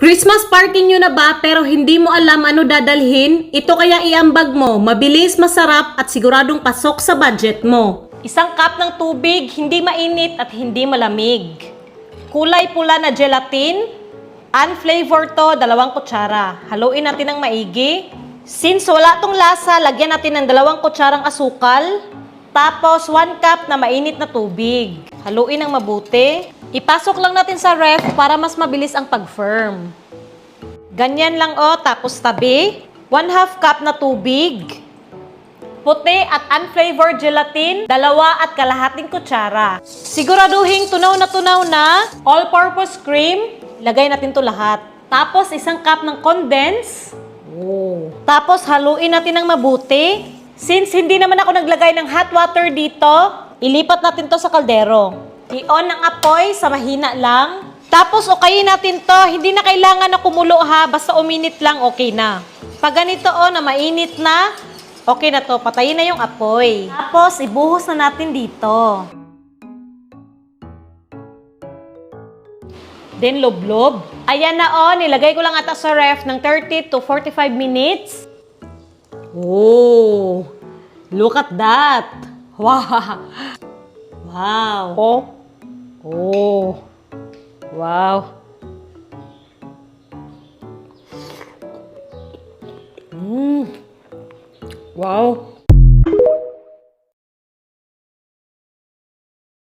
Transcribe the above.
Christmas party nyo na ba pero hindi mo alam ano dadalhin? Ito kaya iambag mo, mabilis, masarap at siguradong pasok sa budget mo. Isang cup ng tubig, hindi mainit at hindi malamig. Kulay pula na gelatin, unflavored to, 2 kutsara. Haluin natin ng maigi. Since wala tong lasa, lagyan natin ng 2 kutsarang asukal. Tapos 1 cup na mainit na tubig. Haluin ng mabuti. Ipasok lang natin sa ref para mas mabilis ang pag-firm. Ganyan lang tapos tabi. 1/2 cup na tubig. Puti at unflavored gelatin, 2 kutsara. Siguraduhin tunaw na all-purpose cream. Lagay natin to lahat. Tapos 1 cup ng condense. Tapos haluin natin ng mabuti. Since hindi naman ako naglagay ng hot water dito, ilipat natin to sa kaldero. I-on ang apoy sa mahina lang. Tapos okayin natin to. Hindi na kailangan na kumulo ha. Basta uminit lang, okay na. Pag ganito na mainit na, okay na to. Patayin na yung apoy. Tapos ibuhos na natin dito. Then loblob. Ayan na nilagay ko lang ata sa ref ng 30 to 45 minutes. Oh, look at that. Wow. Wow. Oh. Wow. Wow.